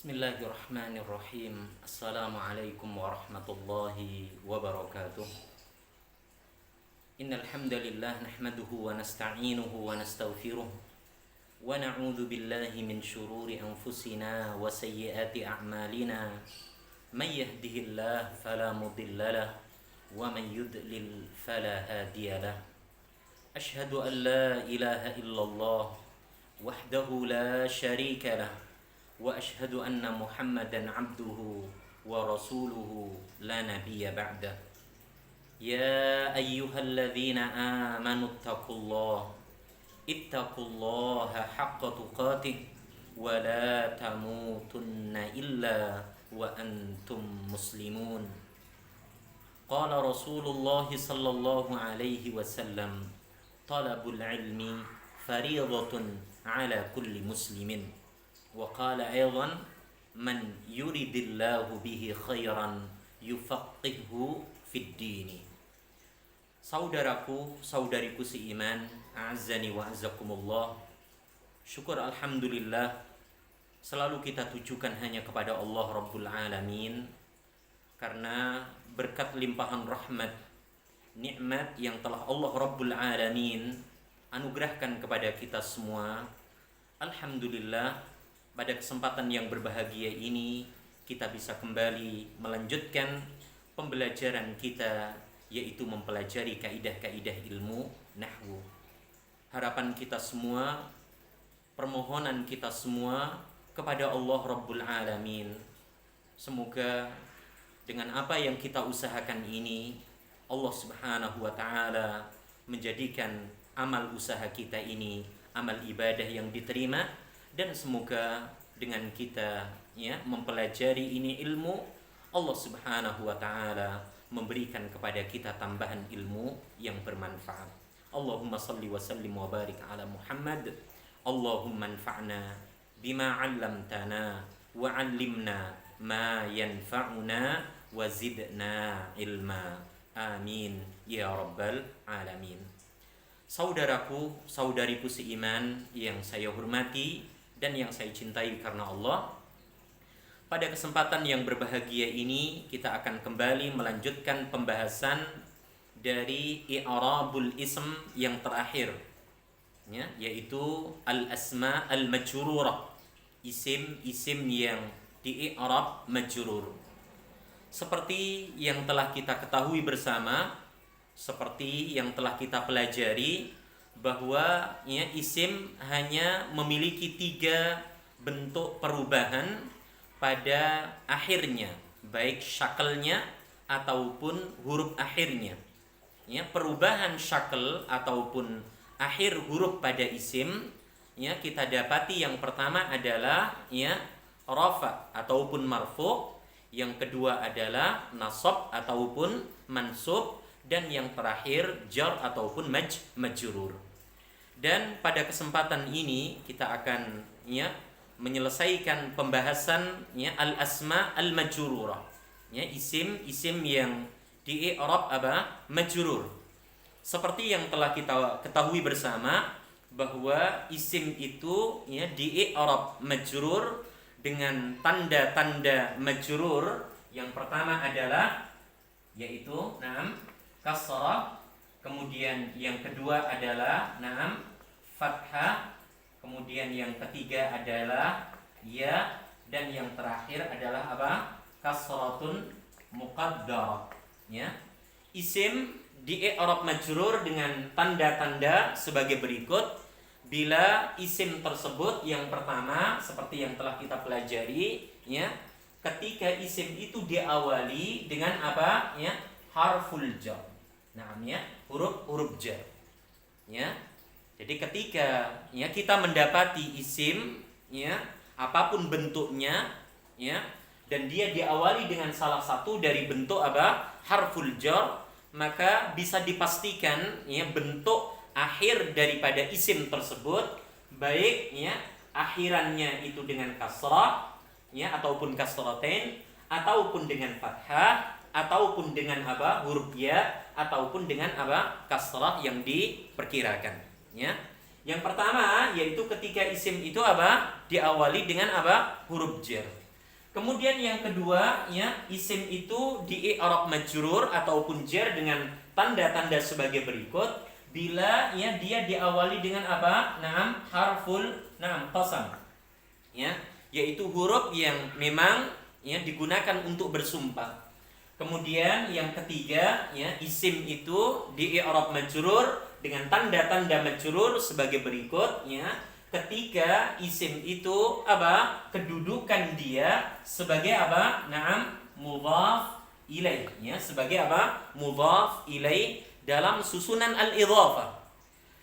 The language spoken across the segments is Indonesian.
Bismillahirrahmanirrahim. Assalamualaikum warahmatullahi wabarakatuh. Innal hamdalillah nahmaduhu wa nasta'inuhu wa nastaghfiruh wa na'udzu billahi min shururi anfusina wa sayyiati a'malina. May yahdihillahu fala mudilla lahu wa man yudlil fala hadiya lahu. Ashhadu an la ilaha illallah wahdahu la syarika lahu wa ashhadu anna Muhammadan abduhu wa rasuluhu la nabiyya ba'dah. Ya ayyuhalladzina amanu ittaqullaha haqqa tuqatih wa la tamutunna illa wa antum muslimun. Qala Rasulullah sallallahu alaihi wasallam, talabul ilmi fariidatun ala kulli muslimin. Wa qala aydan, man yuridillahu bihi khairan yufaqqihhu fid dini. Saudaraku, saudariku seiman, a'azzani wa a'azzakumullah. Syukur alhamdulillah selalu kita tujukan hanya kepada Allah Rabbul Alamin, karena berkat limpahan rahmat, nikmat yang telah Allah Rabbul Alamin anugerahkan kepada kita semua. Alhamdulillah, pada kesempatan yang berbahagia ini kita bisa kembali melanjutkan pembelajaran kita, yaitu mempelajari kaidah-kaidah ilmu nahwu. Harapan kita semua, permohonan kita semua kepada Allah Rabbul Alamin, semoga dengan apa yang kita usahakan ini Allah Subhanahu wa ta'ala menjadikan amal usaha kita ini amal ibadah yang diterima, dan semoga dengan kita mempelajari ini ilmu, Allah Subhanahu wa ta'ala memberikan kepada kita tambahan ilmu yang bermanfaat. Allahumma salli wa sallim wa barik ala Muhammad. Allahumma anfa'na bima 'allamtana wa 'allimna ma yanfa'una wa zidna ilma. Amin ya rabbal alamin. Saudaraku, saudariku seiman yang saya hormati dan yang saya cintai karena Allah, pada kesempatan yang berbahagia ini kita akan kembali melanjutkan pembahasan dari i'rabul ism yang terakhir, yaitu al-asma al-majrurah, isim-isim yang di-i'rab majrur. Seperti yang telah kita ketahui bersama, seperti yang telah kita pelajari, bahwa isim hanya memiliki 3 bentuk perubahan pada akhirnya, baik syaklnya ataupun huruf akhirnya. Perubahan syakl ataupun akhir huruf pada isim, kita dapati yang pertama adalah rafa ataupun marfu, yang kedua adalah nasab ataupun mansub, dan yang terakhir jar ataupun majrur. Dan pada kesempatan ini kita akan menyelesaikan pembahasan al-asma al-majrurah, isim-isim yang di-i'rab majrur. Seperti yang telah kita ketahui bersama bahwa isim itu di-i'rab majrur dengan tanda-tanda majrur. Yang pertama adalah yaitu kasrah, kemudian yang kedua adalah fathah, kemudian yang ketiga adalah ya, dan yang terakhir adalah kasratun muqaddarah. Isim di-i'rab majrur dengan tanda-tanda sebagai berikut. Bila isim tersebut yang pertama seperti yang telah kita pelajari, ketika isim itu diawali dengan harful jar. Huruf jar. Jadi ketika kita mendapati isim apapun bentuknya dan dia diawali dengan salah satu dari bentuk harful jar, maka bisa dipastikan bentuk akhir daripada isim tersebut, baik akhirannya itu dengan kasrah ataupun kasratain, ataupun dengan fathah, ataupun dengan huruf ya, ataupun dengan kasrah yang diperkirakan. Yang pertama yaitu ketika isim itu diawali dengan huruf jar. Kemudian yang kedua, ya, isim itu di i'rab majrur ataupun jar dengan tanda-tanda sebagai berikut. Bila ya dia diawali dengan apa? Naam, harful qasam. Ya, yaitu huruf yang memang ya digunakan untuk bersumpah. Kemudian yang ketiga, ya, isim itu di i'rab majrur dengan tanda-tanda majrur sebagai berikut, ya. Ketika isim itu apa? Kedudukan dia sebagai apa? Naam, mudhaf ilaih, ya, sebagai apa? Mudhaf ilaih dalam susunan al-idhafah.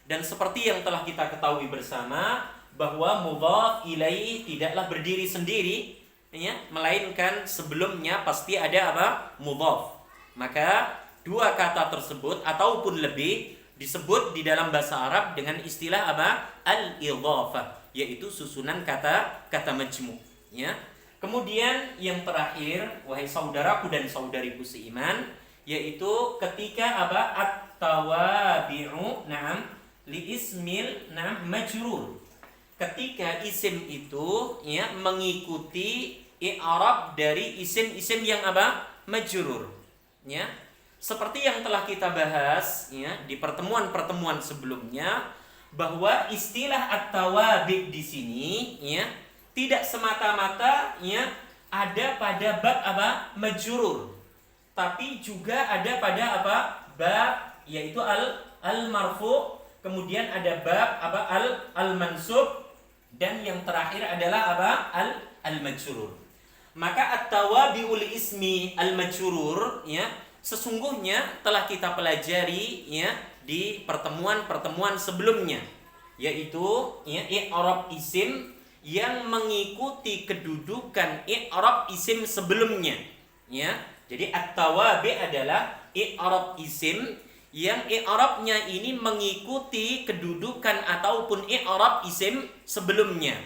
Dan seperti yang telah kita ketahui bersama bahwa mudhaf ilaih tidaklah berdiri sendiri, ya, melainkan sebelumnya pasti ada apa? Mudhaf. Maka dua kata tersebut ataupun lebih disebut di dalam bahasa Arab dengan istilah apa? Al-idhafah, yaitu susunan kata majmu', ya. Kemudian yang terakhir, wahai saudaraku dan saudariku seiman, yaitu ketika apa? At-tawabi'u na'am li ismil na'am majrur. Ketika isim itu ya mengikuti i'rab dari isim-isim yang apa? Majrur, ya. Seperti yang telah kita bahas ya di pertemuan-pertemuan sebelumnya, bahwa istilah at-tawabi' di sini ya tidak semata-mata ya ada pada bab apa? Majrur, tapi juga ada pada apa? Bab, yaitu al-marfu', kemudian ada bab apa? Al-mansub, dan yang terakhir adalah apa? Al-majrur. Maka at-tawabi'u li ismi al-majrur ya sesungguhnya telah kita pelajari ya di pertemuan-pertemuan sebelumnya, yaitu ya i'rab isim yang mengikuti kedudukan i'rab isim sebelumnya, ya. Jadi at-tawabi' adalah i'rab isim yang i'rabnya ini mengikuti kedudukan ataupun i'rab isim sebelumnya,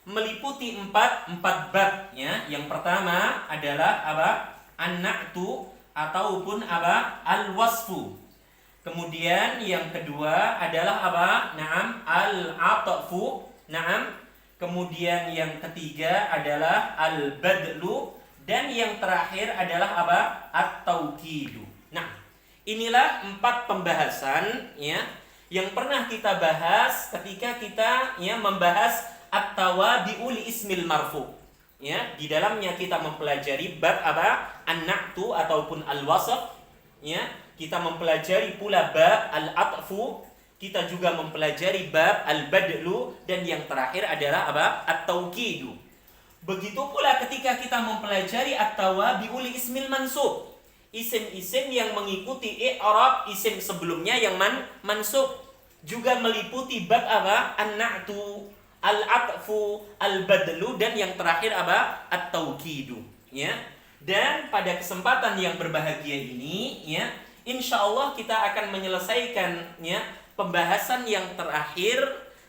meliputi empat bab, ya. Yang pertama adalah apa? An-na'tu ataupun apa? Al-wasfu. Kemudian yang kedua adalah apa? Naam, al-atfu. Naam. Kemudian yang ketiga adalah al-badlu, dan yang terakhir adalah apa? At-taukidu. Nah, inilah empat pembahasan ya yang pernah kita bahas ketika kita ya membahas at-tawabi'u li ismil marfu. Ya, di dalamnya kita mempelajari bab apa? An-na'tu ataupun al-wasf, ya. Kita mempelajari pula bab al-atfu, kita juga mempelajari bab al-badlu, dan yang terakhir adalah apa? At-taukidu. Begitu pula ketika kita mempelajari at-tawabi'u li ismil mansub, isim-isim yang mengikuti i'rab isim sebelumnya yang mansub, juga meliputi bab apa? An-na'tu, al-atfu, al-badlu, dan yang terakhir apa? At-taukidu, ya. Dan pada kesempatan yang berbahagia ini ya, insyaallah kita akan menyelesaikan ya pembahasan yang terakhir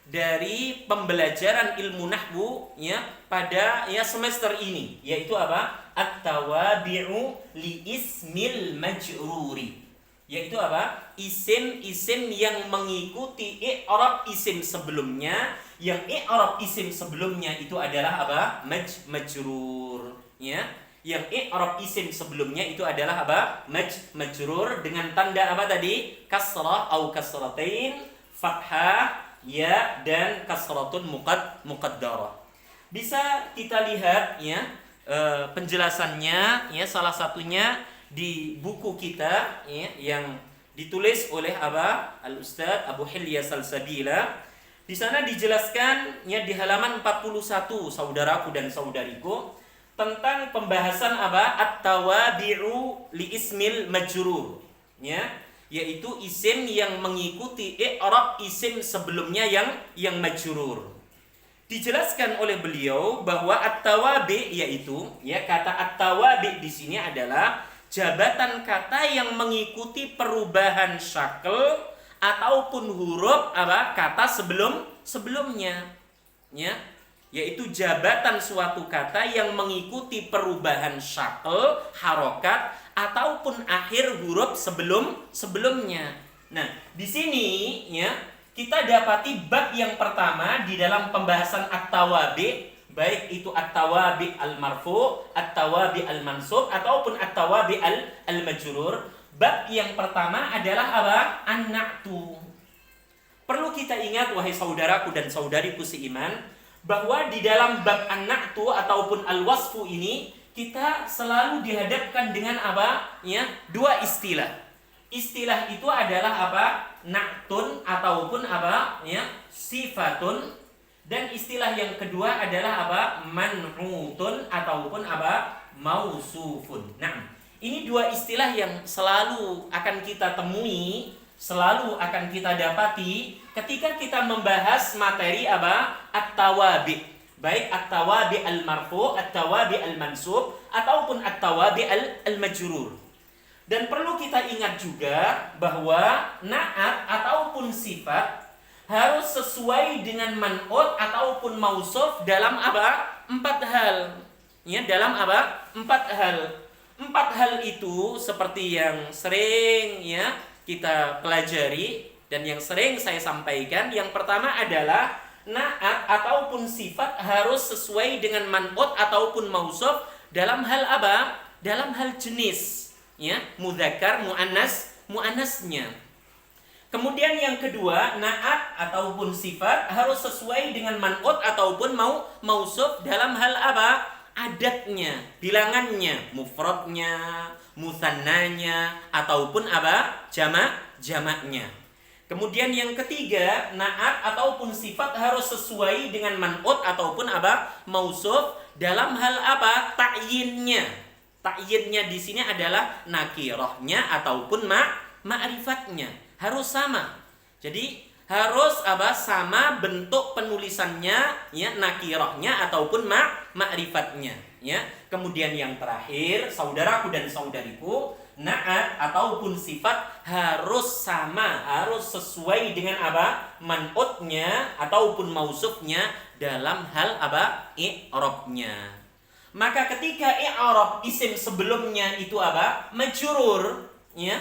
dari pembelajaran ilmu nahwu ya pada ya semester ini, yaitu apa? At-tawabi'u li ismil majruri, yaitu apa? Isim-isim yang mengikuti i'rab isim sebelumnya, yang i'rab isim sebelumnya itu adalah apa? Majrur, ya. Yang i'rab isim sebelumnya itu adalah apa? Majrur dengan tanda apa tadi? Kasrah atau kasratain, fathah, ya, dan kasratun muqaddarah. Bisa kita lihat ya penjelasannya ya, salah satunya di buku kita ya, yang ditulis oleh apa? Al-Ustaz Abu Hilya Salsabila. Di sana dijelaskan ya di halaman 41, saudaraku dan saudariku, tentang pembahasan apa? At-tawabi'u li ismil majrur, ya, yaitu isim yang mengikuti i'rab isim sebelumnya yang majrur. Dijelaskan oleh beliau bahwa at-tawabi' yaitu ya kata at-tawabi' di sini adalah jabatan kata yang mengikuti perubahan syakl ataupun huruf apa? Kata sebelumnya, ya. Yaitu jabatan suatu kata yang mengikuti perubahan syakl, harokat, ataupun akhir huruf sebelumnya. Nah, di sini ya kita dapati bab yang pertama di dalam pembahasan at-tawabi baik itu at-tawabi al-marfu, at-tawabi al-mansub ataupun at-tawabi al-majrur. Bab yang pertama adalah apa? An-na'tu. Perlu kita ingat wahai saudaraku dan saudariku seiman, bahwa di dalam bab an-na'tu ataupun al-wasfu ini kita selalu dihadapkan dengan apa? Ya, dua istilah. Istilah itu adalah apa? Na'tun ataupun apa? Ya, sifatun. Dan istilah yang kedua adalah apa? Man'utun ataupun apa? Mausufun. Nah, ini dua istilah yang selalu akan kita temui, selalu akan kita dapati ketika kita membahas materi apa? At-tawabi. Baik at-tawabi al-marfu, at-tawabi al-mansub ataupun at-tawabi al-majrur. Dan perlu kita ingat juga bahwa na'at ataupun sifat harus sesuai dengan man'ut ataupun mausuf dalam apa? 4 hal. Ya, dalam apa? 4 hal. 4 hal itu seperti yang sering ya kita pelajari dan yang sering saya sampaikan. Yang pertama adalah na'at ataupun sifat harus sesuai dengan man'ut ataupun mausuf dalam hal apa? Dalam hal jenis. Ya, mudzakkar, muannas, muannasnya. Kemudian yang kedua, na'at ataupun sifat harus sesuai dengan man'ut ataupun mausuf dalam hal apa? Adatnya, bilangannya, mufradnya, musannanya ataupun apa? Jamaknya. Kemudian yang ketiga, na'at ataupun sifat harus sesuai dengan man'ut ataupun apa? Mausuf dalam hal apa? Ta'yinnya. Ta'yinnya di sini adalah nakirahnya ataupun ma'rifatnya. Harus sama. Jadi harus apa? Sama bentuk penulisannya ya, nakirahnya ataupun ma'rifatnya ya. Kemudian yang terakhir, saudaraku dan saudariku, na'at ataupun sifat harus sama, harus sesuai dengan apa? Man'utnya ataupun mausufnya dalam hal apa? I'rabnya. Maka ketika i'rab isim sebelumnya itu apa? Majrur ya.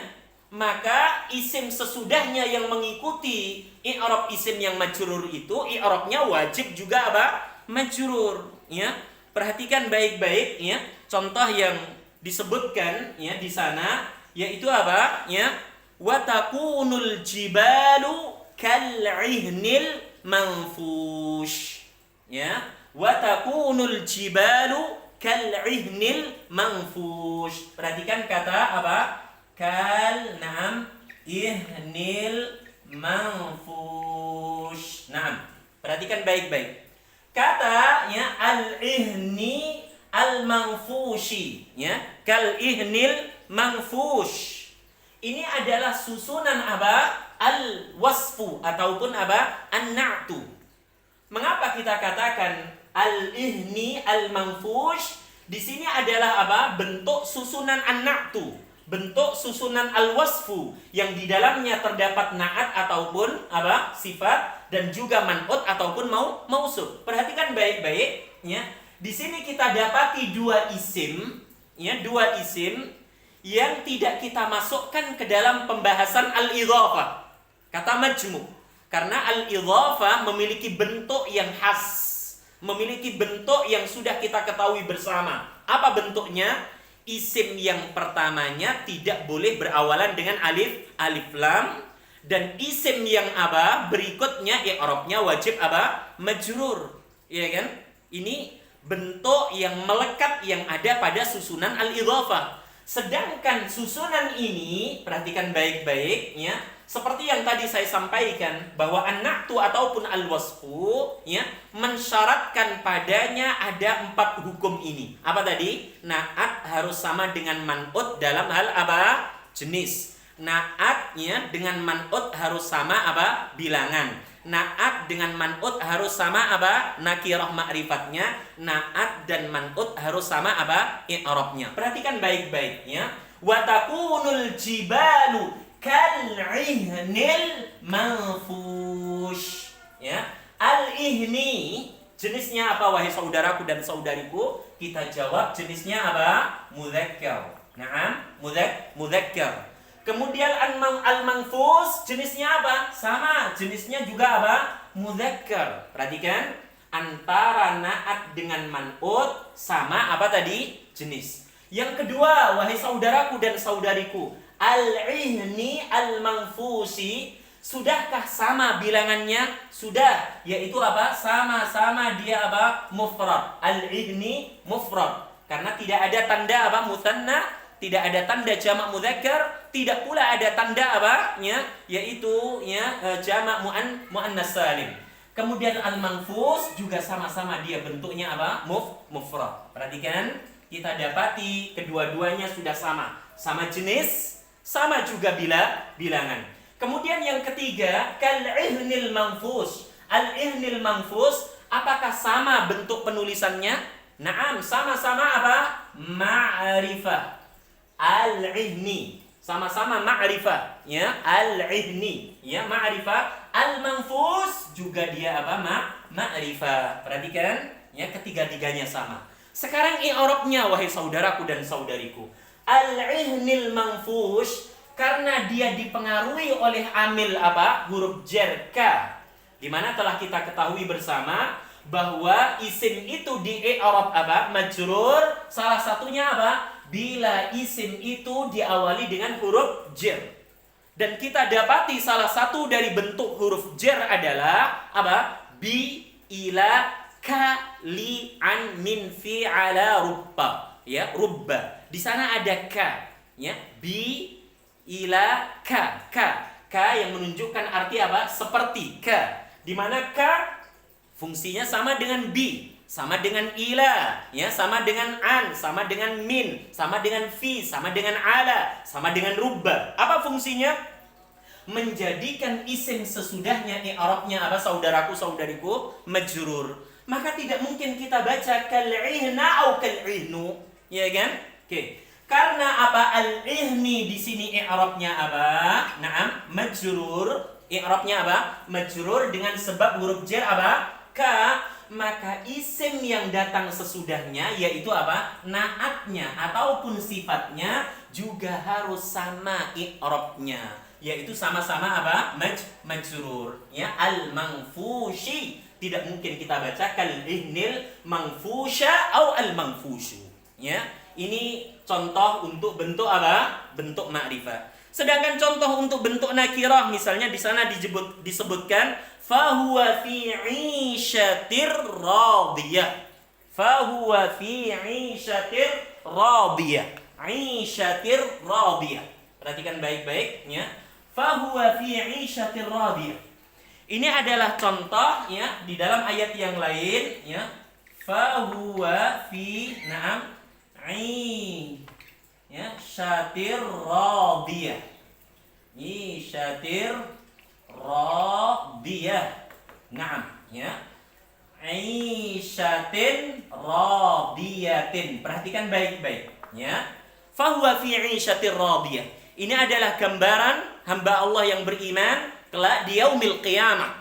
Maka isim sesudahnya yang mengikuti i'rab isim yang majrur itu i'rabnya wajib juga apa? Majrur ya. Perhatikan baik-baik ya. Contoh yang disebutkan ya di sana yaitu apa? Ya. Wa takunul jibalu kal'ihnil manfush. Ya. Wa takunul jibalu kal'ihnil manfush. Perhatikan kata apa? Kal, na'am, ihnil manfush. Na'am. Perhatikan baik-baik. Kata ya al-ihni al-manfushi ya. Kal ihnil manfush. Ini adalah susunan apa? Al-wasfu ataupun apa? An-na'tu. Mengapa kita katakan al-ihni al-manfush? Di sini adalah apa? Bentuk susunan an-na'tu. Bentuk susunan al-wasfu yang di dalamnya terdapat na'at ataupun apa? Sifat dan juga man'ut ataupun mausuf. Perhatikan baik-baik ya. Di sini kita dapati dua isim ya, dua isim yang tidak kita masukkan ke dalam pembahasan al-idhafah. Kata majmu'. Karena al-idhafah memiliki bentuk yang khas, memiliki bentuk yang sudah kita ketahui bersama. Apa bentuknya? Isim yang pertamanya tidak boleh berawalan dengan alif lam, dan isim yang apa berikutnya i'rabnya wajib apa? Majrur. Ya kan? Ini bentuk yang melekat yang ada pada susunan al-idhafah. Sedangkan susunan ini perhatikan baik-baik ya. Seperti yang tadi saya sampaikan bahwa an-na'tu ataupun al-wasfu ya mensyaratkan padanya ada 4 hukum ini. Apa tadi? Na'at harus sama dengan man'ut dalam hal apa? Jenis. Na'at ya dengan man'ut harus sama apa? Bilangan. Na'at dengan man'ut harus sama apa? Nakirah ma'rifatnya. Na'at dan man'ut harus sama apa? I'rabnya. Perhatikan baik-baik ya. Wa takunul jibalu kal'ihnil manfush ya. Al-ihni jenisnya apa wahai saudaraku dan saudariku? Kita jawab jenisnya apa? Mudzakkar. Naam, mudzakkar. Kemudian al-manfus jenisnya apa? Sama, jenisnya juga apa? Mudzakkar. Perhatikan. Antara na'at dengan man'ut sama apa tadi? Jenis. Yang kedua, wahai saudaraku dan saudariku, al-ihni al-manfusi, sudahkah sama bilangannya? Sudah, yaitu apa? Sama-sama dia apa? Mufrad. Al-ihni mufrad. Karena tidak ada tanda apa? Mutsanna, tidak ada tanda jamak mudzakkar, tidak pula ada tanda apa? Yaitu jamak muannas salim. Kemudian al-manfus juga sama-sama dia bentuknya apa? Mufrad. Perhatikan, kita dapati kedua-duanya sudah sama. Sama jenis, sama juga bilangan. Kemudian yang ketiga, kal-ihnil manfus. Al-ihnil manfus, apakah sama bentuk penulisannya? Naam, sama-sama apa? Ma'rifah. Al-ihni, sama-sama ma'rifah, ya, al-ihni, ya, ma'rifah. Al-manfus juga dia apa? Ma'rifah. Perhatikan, ya, ketiga-tiganya sama. Sekarang i'rabnya wahai saudaraku dan saudariku. Al-ihnil manfus, karena dia dipengaruhi oleh amil apa? Huruf jar ka. Di mana telah kita ketahui bersama bahwa isim itu di i'rab apa? Majrur. Salah satunya apa? Bila isim itu diawali dengan huruf jar. Dan kita dapati salah satu dari bentuk huruf jar adalah apa? Bi, ila, ka, li, an, min, fi, ala, rubba. Ya, rubba. Di sana ada ka. Ya, bi, ila, ka. Ka yang menunjukkan arti apa? Seperti ka. Di mana ka fungsinya sama dengan bi, sama dengan ila, ya, sama dengan an, sama dengan min, sama dengan fi, sama dengan ala, sama dengan rubba. Apa fungsinya? Menjadikan isim sesudahnya i'rabnya apa saudaraku saudariku? Majrur. Maka tidak mungkin kita baca kal-ihna atau kal-ihnu, ya kan? Oke. Karena apa? Al-ihni di sini i'rabnya apa? Naam, majrur. I'rabnya apa? Majrur dengan sebab huruf jar apa? Ka. Maka isim yang datang sesudahnya yaitu apa? Naatnya ataupun sifatnya juga harus sama i'rabnya, yaitu sama-sama apa? Majrur, ya, al-manfushi. Tidak mungkin kita baca kal-ihnil manfusha atau al-manfushu, ya. Ini contoh untuk bentuk apa? Bentuk ma'rifah. Sedangkan contoh untuk bentuk nakirah, misalnya di sana disebutkan fahuwa fi 'ishatir radiyah. Fahuwa fi 'ishatir radiyah. 'Ishatir radiyah. Perhatikan baik-baik, ya. Fahuwa fi 'ishatir radiyah. Ini adalah contoh, ya, di dalam ayat yang lain, ya. Fahuwa fi ya, syatir radiyah. Syatir radiyah. Naam, ya. Syatin radiyatin. Perhatikan baik-baik, ya. Fahuwa fi 'ishatir radiyah. Ini adalah gambaran hamba Allah yang beriman kelak di yaumil qiyamah,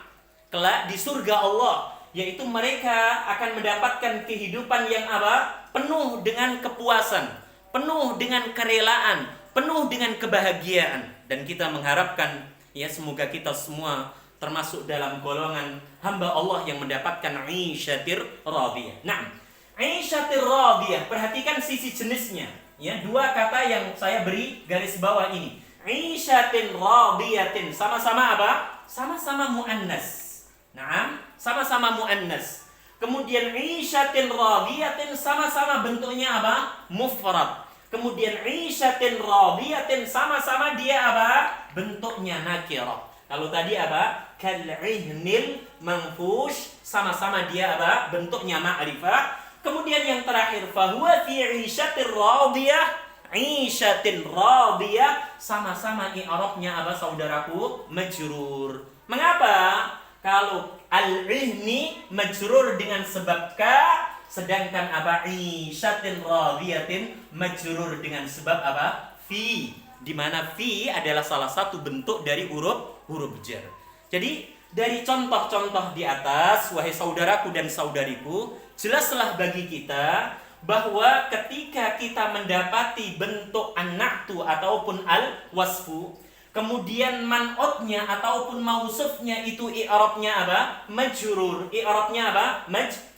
kelak di surga Allah, yaitu mereka akan mendapatkan kehidupan yang apa? Penuh dengan kepuasan, penuh dengan kerelaan, penuh dengan kebahagiaan. Dan kita mengharapkan, ya, semoga kita semua termasuk dalam golongan hamba Allah yang mendapatkan 'ishatir radiyah. Nah, 'ishatir radiyah, perhatikan sisi jenisnya, ya, dua kata yang saya beri garis bawah ini. 'Ishatin radiyatin, sama-sama apa? Sama-sama muannas. Naam, sama-sama muannas. Kemudian 'ishatin radiyatin sama-sama bentuknya apa? Mufrad. Kemudian 'ishatin radiyatin sama-sama dia apa? Bentuknya nakirah. Kalau tadi apa? Kal-ihnil manfush, sama-sama dia apa? Bentuknya ma'rifah. Kemudian yang terakhir fahuwa fi 'ishatir radiyah. 'Ishatin radiyah sama-sama i'rabnya apa saudaraku? Majrur. Mengapa? Kalau al-ihni majrur dengan sebab ka, sedangkan apa? 'Ishatin radiyatin majrur dengan sebab apa? Fi. Di mana fi adalah salah satu bentuk dari huruf jar. Jadi dari contoh-contoh di atas, wahai saudaraku dan saudariku, jelaslah bagi kita bahwa ketika kita mendapati bentuk an-na'tu ataupun al-wasfu, Kemudian man'otnya ataupun mausufnya itu i'rabnya apa? Majrur. I'rabnya apa?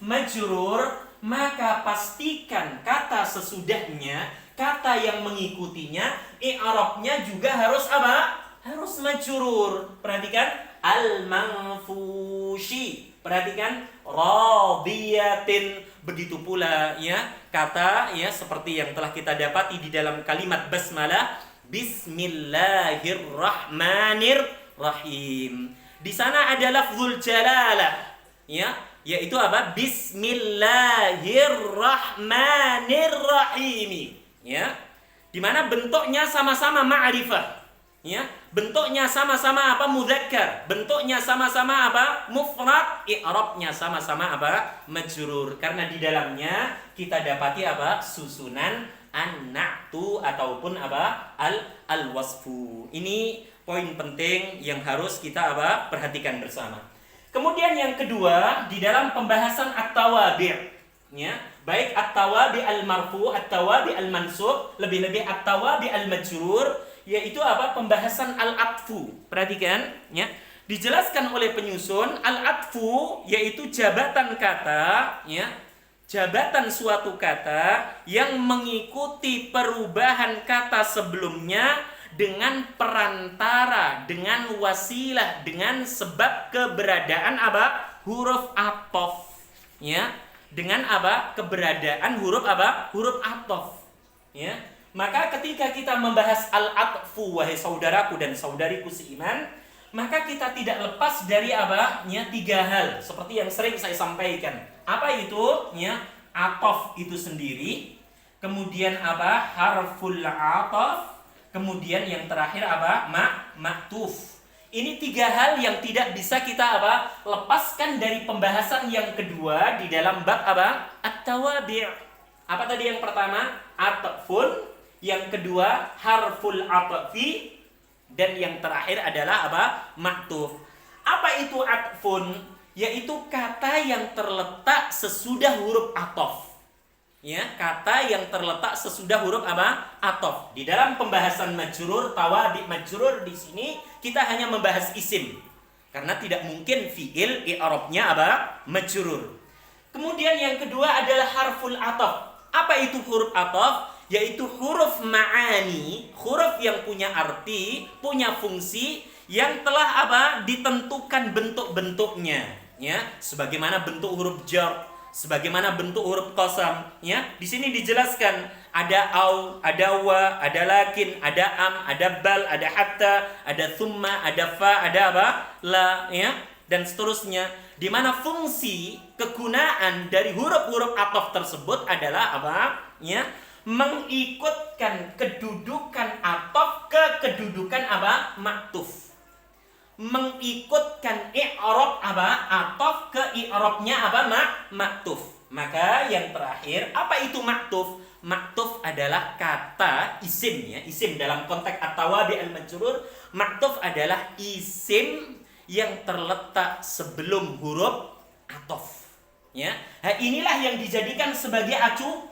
Majrur. Maka pastikan kata sesudahnya, kata yang mengikutinya, i'rabnya juga harus apa? Harus majrur. Perhatikan al-manfushi. Perhatikan radiyatin. Begitu pula ya kata ya seperti yang telah kita dapati di dalam kalimat basmalah, Bismillahirrahmanirrahim. Di sana ada lafzul jalalah, ya, yaitu apa? Bismillahirrahmanirrahim, ya. Di mana bentuknya sama-sama ma'rifah, ya. Bentuknya sama-sama apa? Mudzakkar. Bentuknya sama-sama apa? Mufrad. I'rabnya sama-sama apa? Majrur. Karena di dalamnya kita dapati apa? Susunan an-na'tu ataupun apa? Al-wasfu. Ini poin penting yang harus kita apa? Perhatikan bersama. Kemudian yang kedua, di dalam pembahasan at-tawabi', ya, baik at-tawabi' al-marfu, at-tawabi' al-mansub, lebih-lebih at-tawabi' al-majrur, yaitu apa? Pembahasan al-atfu. Perhatikan, ya. Dijelaskan oleh penyusun, al-atfu yaitu jabatan kata, ya. Jabatan suatu kata yang mengikuti perubahan kata sebelumnya dengan perantara, dengan wasilah, dengan sebab keberadaan apa? Huruf athof. Ya, dengan apa? Keberadaan huruf apa? Huruf athof. Ya. Maka ketika kita membahas al-atfu, wahai saudaraku dan saudariku seiman, maka kita tidak lepas dari apa? Ya, 3 hal seperti yang sering saya sampaikan. Apa itu? Ya, athof itu sendiri, kemudian apa? Harful athof, kemudian yang terakhir apa? Ma'tuf. Ini 3 hal yang tidak bisa kita apa? Lepaskan dari pembahasan yang kedua di dalam bab apa? At-tawabi'. Apa tadi yang pertama? Atfun, yang kedua harful atfi, dan yang terakhir adalah apa? Ma'tuf. Apa itu atfun? Yaitu kata yang terletak sesudah huruf athof. Ya, kata yang terletak sesudah huruf apa? Athof. Di dalam pembahasan majrur, tawabi majrur di sini kita hanya membahas isim. Karena tidak mungkin fi'il i'rabnya apa? Majrur. Kemudian yang kedua adalah harful athof. Apa itu huruf athof? Yaitu huruf ma'ani, huruf yang punya arti, punya fungsi, yang telah apa? Ditentukan bentuk-bentuknya, ya, sebagaimana bentuk huruf jar, sebagaimana bentuk huruf qasam, ya. Di sini dijelaskan ada au, ada wa, ada lakin, ada am, ada bal, ada hatta, ada thumma, ada fa, ada apa? La, ya, dan seterusnya. Di mana fungsi kegunaan dari huruf-huruf athof tersebut adalah apa? Ya, mengikutkan kedudukan athof ke kedudukan apa? Ma'tuf. Mengikutkan i'rab apa? Athof ke i'rabnya apa? Ma'tuf. Maka yang terakhir, apa itu ma'tuf? Ma'tuf adalah kata isim, ya. Isim dalam konteks at-tawabi al-majrur. Ma'tuf adalah isim yang terletak sebelum huruf athof. Ya, nah, inilah yang dijadikan sebagai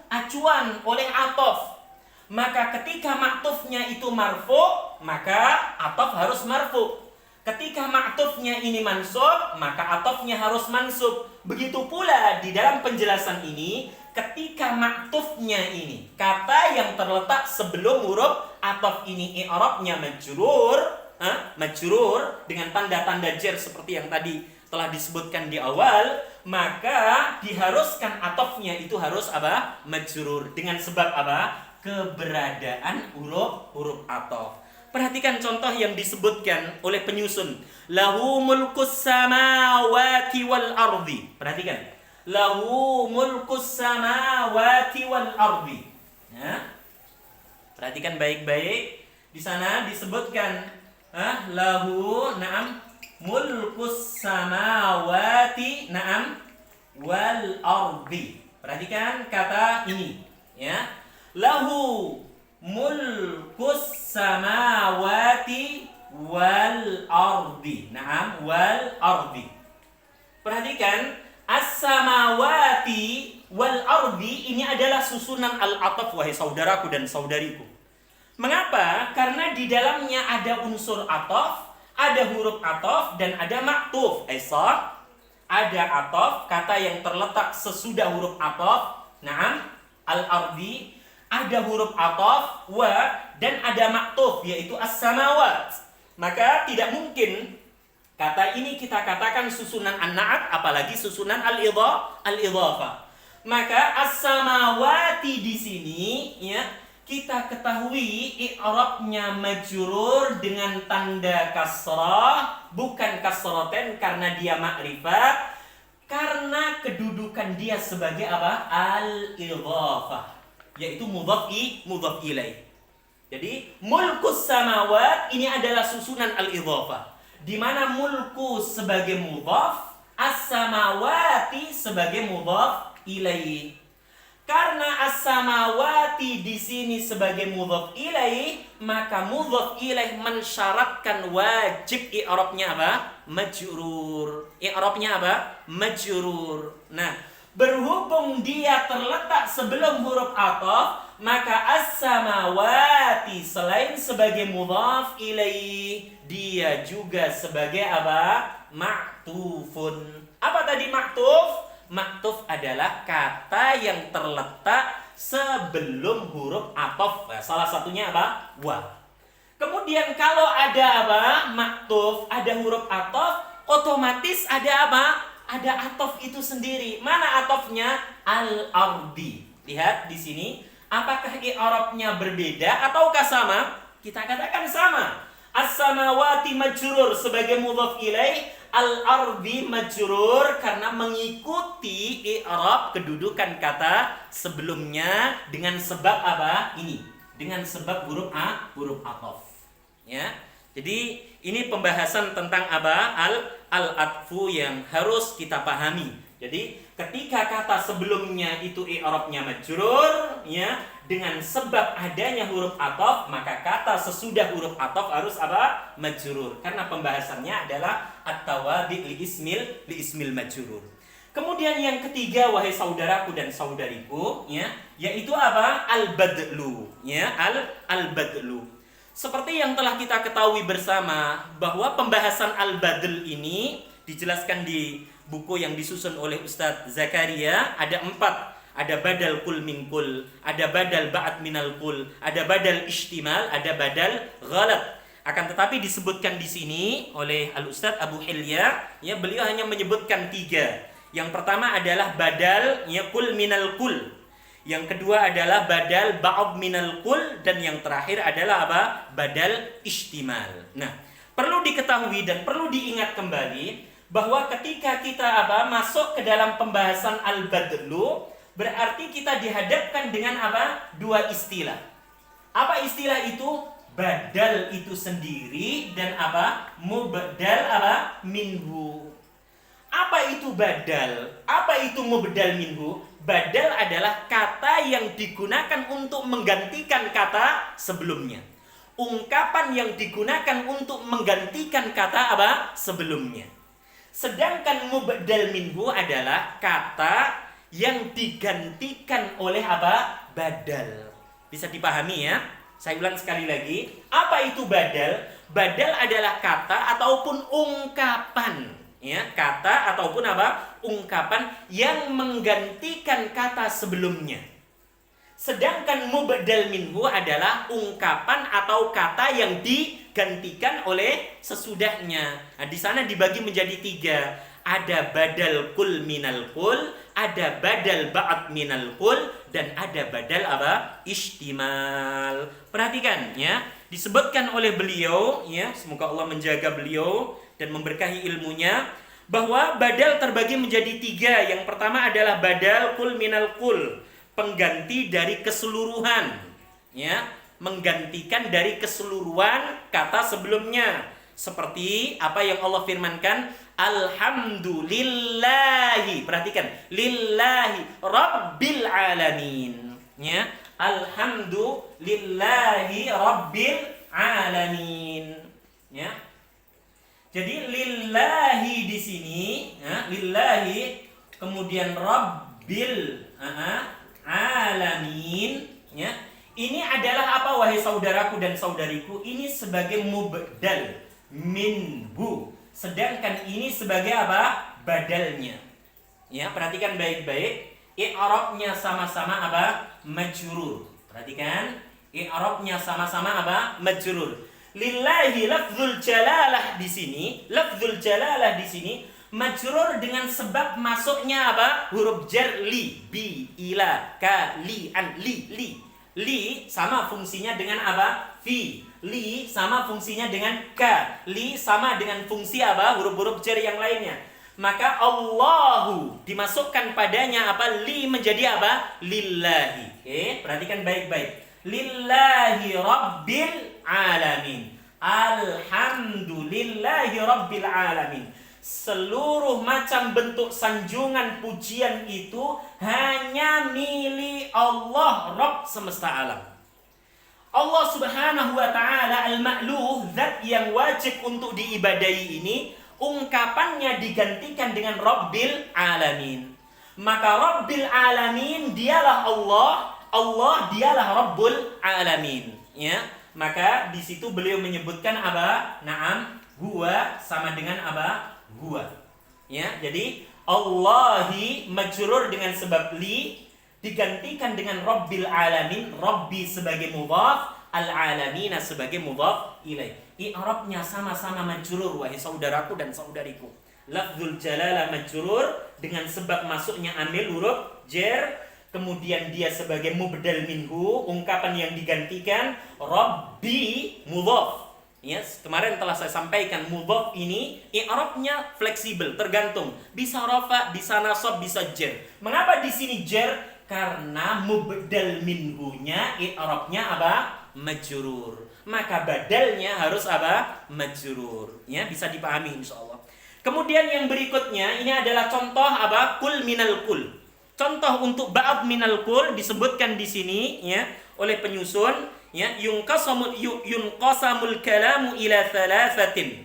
acuan oleh athof. Maka ketika ma'tufnya itu marfu, maka athof harus marfu. Ketika ma'tufnya ini mansub, maka atofnya harus mansub. Begitu pula di dalam penjelasan ini, ketika ma'tufnya ini, kata yang terletak sebelum huruf atof ini i'rabnya majrur, majrur dengan tanda-tanda jar seperti yang tadi telah disebutkan di awal, maka diharuskan atofnya itu harus apa? Majrur. Dengan sebab apa? Keberadaan huruf atof. Perhatikan contoh yang disebutkan oleh penyusun. Lahu mulkus samawati wal ardi. Perhatikan. Lahu mulkus samawati wal ardi. Ya. Perhatikan baik-baik. Di sana disebutkan lahu na'am mulkus samawati na'am wal ardi. Perhatikan kata ini, ya. Lahu mulkus samawati wal ardi. Na'am wal ardi. Perhatikan as-samawati wal ardi ini adalah susunan al-ataf, wahai saudaraku dan saudariku. Mengapa? Karena di dalamnya ada unsur atof, ada huruf atof, dan ada maktuf. Ada atof, kata yang terletak sesudah huruf atof. Naam, al-ardi. Ada huruf atof, wa, dan ada maktuf, yaitu as-samawat. Maka tidak mungkin kata ini kita katakan susunan an-na'at, apalagi susunan al-idhafah. Maka as-samawati di sini, ya, kita ketahui i'rabnya majrur dengan tanda kasrah, bukan kasraten karena dia ma'rifat, karena kedudukan dia sebagai apa? Al-idhafah, yaitu mudhaf ilaih. Jadi mulkus samawat ini adalah susunan al-idhafah, di mana mulku sebagai mudhaf, as-samawati sebagai mudhaf ilaih. Karena as-samawati di sini sebagai mudhaf ilaih, maka mudhaf ilaih mensyaratkan wajib i'rabnya apa? Majrur. I'rabnya apa? Majrur. Nah, berhubung dia terletak sebelum huruf athaf, maka as-samawati selain sebagai mudhaf ilaih, dia juga sebagai apa? Ma'tufun. Apa tadi maktuf? Maktuf adalah kata yang terletak sebelum huruf atof. Nah, salah satunya apa? Wa. Kemudian kalau ada apa? Maktuf, ada huruf atof, otomatis ada apa? Ada atof itu sendiri. Mana atofnya? Al-ardi. Lihat di sini, apakah i'rabnya berbeda ataukah sama? Kita katakan sama. As-samawati majrur sebagai mudhaf ilaih, al-ardi majrur karena mengikuti i'rab kedudukan kata sebelumnya dengan sebab apa? Ini, dengan sebab huruf athaf. Ya. Jadi ini pembahasan tentang apa? Al-atfu yang harus kita pahami. Jadi ketika kata sebelumnya itu i'rabnya majrur, ya, dengan sebab adanya huruf athaf, maka kata sesudah huruf athaf harus apa? Majrur. Karena pembahasannya adalah at-tawabi' li ismil majrur. Kemudian yang ketiga, wahai saudaraku dan saudariku, ya, yaitu apa? Al-badlu, ya, al-badlu. Seperti yang telah kita ketahui bersama bahwa pembahasan al-badl ini dijelaskan di buku yang disusun oleh Ustadz Zakaria, ada 4. Ada badal kul min kul, ada badal ba'at minal kul, ada badal istimal, ada badal ghalat. Akan tetapi disebutkan di sini oleh Al-Ustadz Abu Hilya, ya, beliau hanya menyebutkan 3. Yang pertama adalah badal, ya, kul minal kul. Yang kedua adalah badal ba'ad minal kul, dan yang terakhir adalah apa? Badal istimal. Nah, perlu diketahui dan perlu diingat kembali bahwa ketika kita masuk ke dalam pembahasan al-badlu, berarti kita dihadapkan dengan apa? 2 istilah. Apa istilah itu? Badal itu sendiri dan apa? Mubdal apa? Minhu. Apa itu badal? Apa itu mubdal minhu? Badal adalah kata yang digunakan untuk menggantikan kata sebelumnya. Ungkapan yang digunakan untuk menggantikan kata apa? Sebelumnya. Sedangkan mubdal minhu adalah kata yang digantikan oleh apa? Badal. Bisa dipahami ya? Saya ulang sekali lagi. Apa itu badal? Badal adalah kata ataupun ungkapan, ya, kata ataupun apa? Ungkapan yang menggantikan kata sebelumnya. Sedangkan mubdal minhu adalah ungkapan atau kata yang digantikan oleh sesudahnya. Nah, di sana dibagi menjadi 3. Ada badal kul minal kul, ada badal ba'at minal kul, dan ada badal apa? Istimal. Perhatikan ya, disebutkan oleh beliau, ya, semoga Allah menjaga beliau dan memberkahi ilmunya, bahwa badal terbagi menjadi 3. Yang pertama adalah badal kul minal kul, pengganti dari keseluruhan, ya, menggantikan dari keseluruhan kata sebelumnya. Seperti apa yang Allah firmankan, alhamdulillahi. Perhatikan, lillahi rabbil alamin, ya, alhamdulillahi rabbil alamin, ya. Jadi lillahi di sini, ya, lillahi, kemudian rabbil alamin, ya. Ini adalah apa wahai saudaraku dan saudariku? Ini sebagai mubdal minhu. Sedangkan ini sebagai apa? Badalnya. Ya, perhatikan baik-baik. I'rabnya sama-sama apa? Majrur. Perhatikan, i'rabnya sama-sama apa? Majrur. Lillahi lafzul jalalah di sini, lafzul jalalah di sini majrur dengan sebab masuknya apa? Huruf jar li, bi, ila, ka, li, an, li. Li sama fungsinya dengan apa? Fi. Li sama fungsinya dengan ka. Li sama dengan fungsi apa? Huruf-huruf jar yang lainnya. Maka Allahu dimasukkan padanya apa? Li menjadi apa? Lillahi. Oke, perhatikan baik-baik. Lillahi rabbil alamin. Alhamdulillahi rabbil alamin. Seluruh macam bentuk sanjungan pujian itu hanya milik Allah, Rabb semesta alam. Allah subhanahu wa ta'ala al-ma'luh, zat yang wajib untuk diibadahi ini, ungkapannya digantikan dengan Rabbil alamin. Maka Rabbil alamin dialah Allah, Allah dialah Rabbul alamin. Ya, maka di situ beliau menyebutkan apa? Naam, huwa sama dengan apa? Huwa. Ya, jadi Allahi majrur dengan sebab li digantikan dengan Rabbil alamin, Rabbi sebagai mudhaf, al-alamina sebagai mudhaf ilaih. I'rabnya sama-sama majrur wahai saudaraku dan saudariku. Lafzul jalalah majrur dengan sebab masuknya amil huruf jar, kemudian dia sebagai mubdal minhu, ungkapan yang digantikan Rabbi mudhaf. Ya, kemarin telah saya sampaikan mudhaf ini i'rabnya fleksibel, tergantung. Bisa rafa, bisa nasab, bisa jar. Mengapa di sini jar? Karena mubdal minhunya i'rabnya apa? Majrur. Maka badalnya harus apa? Majrur. Ya, bisa dipahami insyaallah. Kemudian yang berikutnya ini adalah contoh apa? Kul minal kul. Contoh untuk ba'd minal kul disebutkan di sini ya oleh penyusun. Ya, yunqasamul kalamu ila thalathatin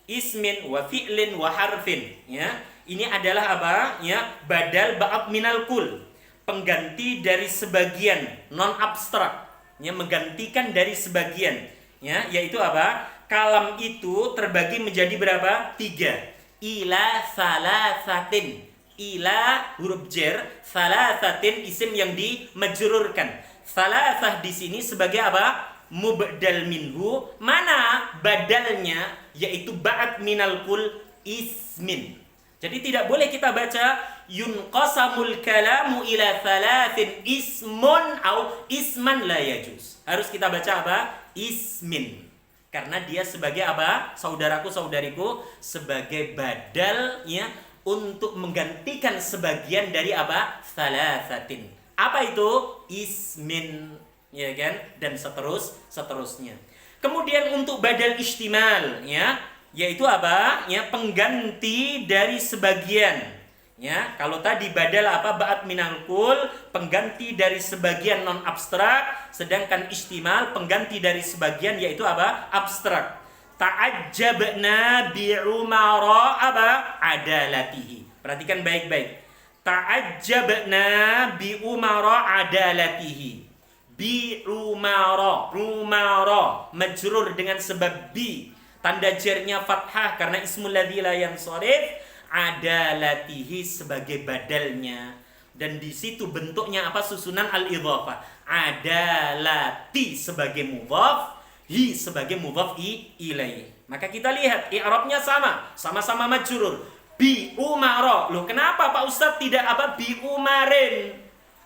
ismin wa fi'lin wa harfin. Ya, ini adalah apa? Ya, badal ba'd minal kul, pengganti dari sebagian, non abstrak. Ya, menggantikan dari sebagian. Ya, yaitu apa? Kalam itu terbagi menjadi berapa? 3. Ila thalathatin. Ila huruf jar, thalathatin isim yang dimajrurkan. Salasah di sini sebagai apa? Mubdal minhu. Mana badalnya? Yaitu ba'd minal kul ismin. Jadi tidak boleh kita baca yunqasamul kalamu ila thalathin ismun au isman la yajuz. Harus kita baca apa? Ismin. Karena dia sebagai apa? Saudaraku saudariku, sebagai badalnya untuk menggantikan sebagian dari apa? Thalathatin. Apa itu? Ismin, ya kan? Dan seterusnya. Kemudian untuk badal istimal, ya, yaitu apa? Ya, pengganti dari sebagian. Ya, kalau tadi badal apa? Ba'd minal kul, pengganti dari sebagian non abstrak, sedangkan istimal pengganti dari sebagian yaitu apa? Abstrak. Ta'ajjabna bi'umara apa? Adalatihi. Perhatikan baik-baik. Ta'ajjabna bi umara adalatihi. Bi umara, majrur dengan sebab bi. Tanda jarnya fathah karena ismul ladzi la yansharif, adalatihi sebagai badalnya. Dan di situ bentuknya apa? Susunan al-idhafah. Adalati sebagai mudhaf, hi sebagai mudhaf ilaih. Maka kita lihat i'rabnya sama-sama majrur. Bi umaro. Loh, kenapa Pak Ustadz tidak apa bi umarin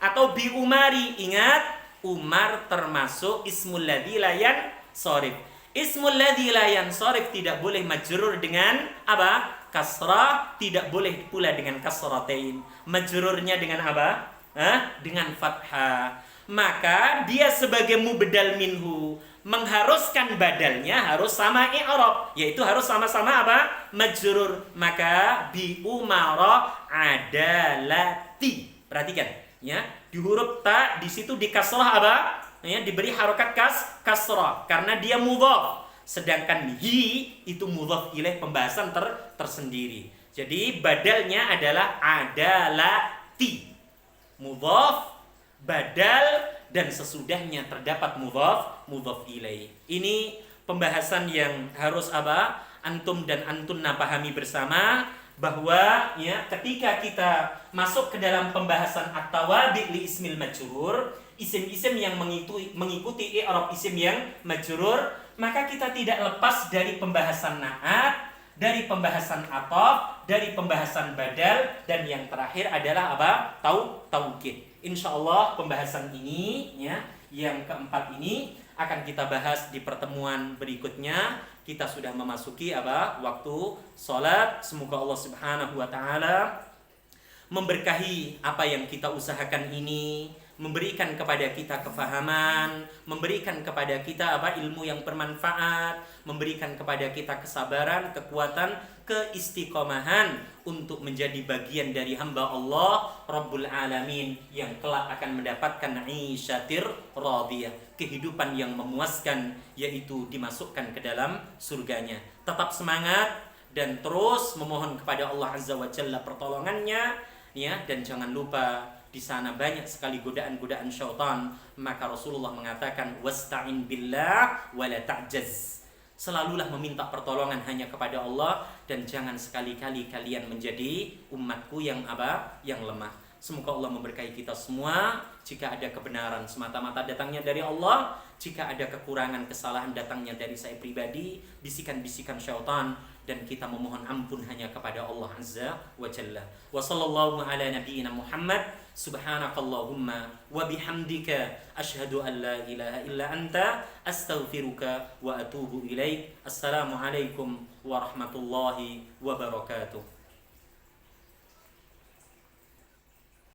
atau bi umari? Ingat, Umar termasuk ismul ladzi la yansharif. Ismul ladzi la yansharif tidak boleh majrur dengan apa? Kasrah, tidak boleh pula dengan kasratain. Majrurnya dengan apa? Dengan fathah. Maka dia sebagai mubdal minhu, mengharuskan badalnya harus sama i'rab, yaitu harus sama-sama apa? Majrur. Maka bi umara adalati. Perhatikan, ya. Di huruf ta di situ di kasrah apa? Ya, diberi harokat kasrah karena dia mudhaf. Sedangkan hi itu mudhaf ilaih, pembahasan tersendiri. Jadi badalnya adalah adalati. Mudhaf badal dan sesudahnya terdapat mudhaf ilaih. Ini pembahasan yang harus antum dan antuna pahami bersama, bahwa ya ketika kita masuk ke dalam pembahasan at-tawabi' li ismil majrur, isim-isim yang mengikuti i'rab isim yang majrur, maka kita tidak lepas dari pembahasan na'at, dari pembahasan ataf, dari pembahasan badal, dan yang terakhir adalah taukid. Insyaallah pembahasan ini ya, yang keempat ini akan kita bahas di pertemuan berikutnya. Kita sudah memasuki waktu salat. Semoga Allah Subhanahu wa taala memberkahi apa yang kita usahakan ini, memberikan kepada kita kefahaman, memberikan kepada kita ilmu yang bermanfaat, memberikan kepada kita kesabaran, kekuatan, keistiqomahan untuk menjadi bagian dari hamba Allah Rabbul Alamin yang kelak akan mendapatkan isyatir radiyah, kehidupan yang memuaskan, yaitu dimasukkan ke dalam surganya. Tetap semangat dan terus memohon kepada Allah Azza wa Jalla pertolongannya ya, dan jangan lupa di sana banyak sekali godaan-godaan syaitan. Maka Rasulullah mengatakan wasta'in billah wala ta'jaz. Selalulah meminta pertolongan hanya kepada Allah, dan jangan sekali-kali kalian menjadi umatku yang lemah. Semoga Allah memberkahi kita semua. Jika ada kebenaran semata-mata datangnya dari Allah, jika ada kekurangan, kesalahan datangnya dari saya pribadi, bisikan-bisikan syaitan, dan kita memohon ampun hanya kepada Allah Azza wa Jalla. Wa sallallahu ala nabiyyina Muhammad. Subhanakallahumma wa bihamdika asyhadu an la ilaha illa anta astaghfiruka wa atubu ilaik. Assalamualaikum warahmatullahi wabarakatuh.